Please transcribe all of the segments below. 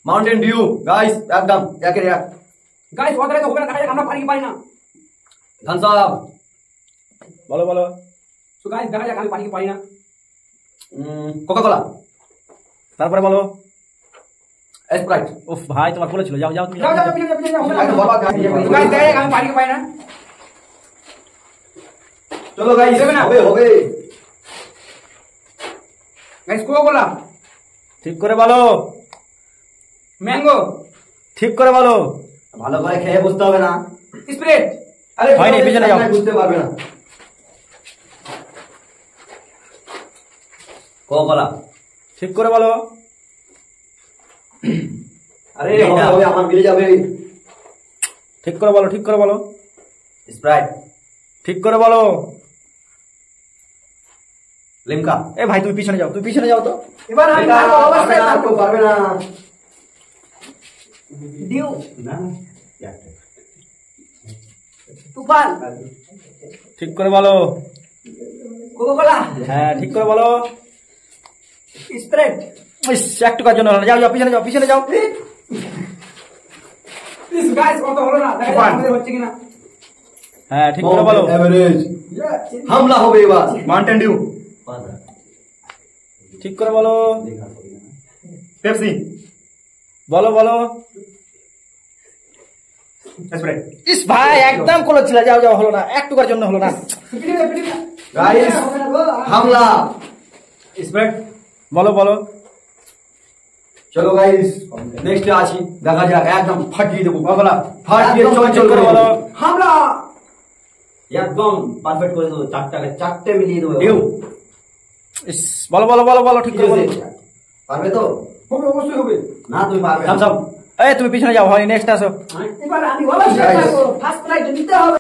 Mountain Dew guys एकदम एके एक guys ওদের তো হবে না, দেখা যাক আমরা পারি কি পারি না। थम्स अप বলো বলো। সো গাইস দেখা যাক আমি পারি কি পারি না। कोका कोला তারপরে বলো। स्प्राइट উফ ভাই তোমার বলে ছিল, যাও যাও তুমি যাও যাও পিছনে যাও, পিছনে যাও, হবে না। एकदम बर्बाद गाइस সো গাইস দেখা যাক আমি পারি কি পারি না। चलो गाइस হবে না। হবে গাইস কোকা কোলা, ঠিক করে বলো। ম্যাঙ্গো, ঠিক করে বলো। ভালো করে খেয়ে বুঝতে হবে না। স্প্রাইট, আরে হয়নি, পিছনে যাও। বুঝতে পারবে না। কোকা কোলা ঠিক করে বলো। আরে হবে আমার মিলে যাবে। ঠিক করে বলো, ঠিক করে বলো। স্প্রাইট ঠিক করে বলো। লিমকা এ ভাই তুমি পিছনে যাও, তুমি পিছনে যাও তো। এবার আমি পারবো অবশ্যই পারবো। পারবে না। ডিউ, না তুফান, ঠিক করে বলো। কোকা কোলা, হ্যাঁ ঠিক করে বলো। স্প্রাইট, ইস, একটু কাজ জন্য হলো না। যাও যাও পিছনে যাও, পিছনে যাও। প্লিজ গাইস কত হলো না, দেখা যাক আমাদের হচ্ছে কিনা। হ্যাঁ ঠিক করে বলো। এভারেজ হামলা হবে এবার। মাউন্টেন ডিউ ঠিক করে বলো। পেপসি বলো বলো। ইস ভাই একদম কোলো ছিল, যাও যাও, হলো না, একটু কাজ জন্য হলো না। পিছনে পিছনে গাইস হামলা স্প্রাইট বলো বলো। চলো গাইস নেক্সট আসি, দেখা যাক একদম ফাটিয়ে দেবো বাবলা, ফাটিয়ে একদম চল ঠিক করে বলো। হামলা, একদম পারফেক্ট করে দেবো, চারটে মিলিয়ে দেবো। ডিউ ইস বলো বলো বলো বলো। ঠিক করে বলো। পারবে তো? হবে অবশ্যই হবে। না তুমি পারবে না। Thumbs up. এই তুমি পিছনে যাও, হয় নেক্সট আসো। এবার আমি অবশ্যই পারবো, ফার্স্ট প্রাইজ নিতে হবে।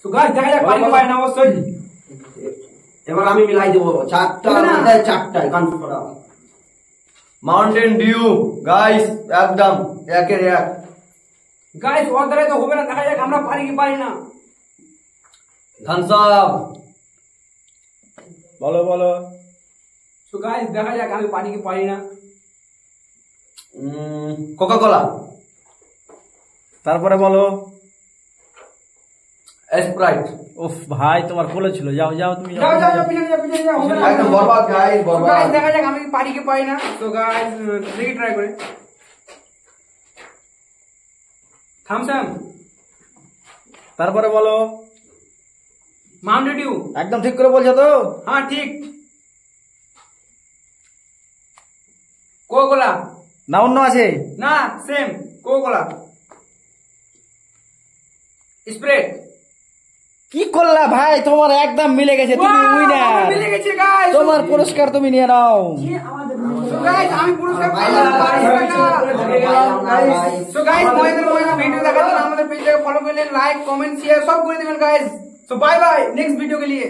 সো গাইস দেখা যাক পারি কি পারি না অবশ্যই। এবার আমি মিলাই দেবো চারটার মধ্যে চারটায় কনফার্ম। মাউন্টেন ডিউ গাইস একদম একের এক। গাইস ওদের তো হবে না, দেখা যাক আমরা পারি কি পারি না। থামস আপ বলো বলো। সো গাইস দেখা যাক আমি পারি কি পারি না। কোকা কোলা তারপরে বলো। স্প্রাইট উফ ভাই তোমার কোলে ছিল, যাও যাও তুমি যাও যাও যাও, পিছনে যাও, পিছনে যাও, হবে না। একদম বরবাদ গাইস So বরবাদ। guys দেখা যাক আমি পারি কি পারি না। তো গাইস দেখি ট্রাই করে। থামস আপ, তারপরে বলো। মাউন্টেন ডিউ, একদম ঠিক করে বলছো তো? হ্যাঁ ঠিক। কোকা কোলা, না অন্য আছে? না সেম কোকা কোলা। স্প্রাইট, কি করলা ভাই, তোমার একদম মিলে গেছে, তুমি উইনার। মিলে গেছে গাইস। তোমার পুরস্কার তুমি নিয়ে নাও। So guys আমি পুরস্কার পেলাম 500 টাকা। So guys মহিন্দ্র ভিডিও দেখার জন্য আমাদের পেজটাকে ফলো করে লাইক কমেন্ট শেয়ার সব করে দিবেন guys. So bye bye next video के लिए।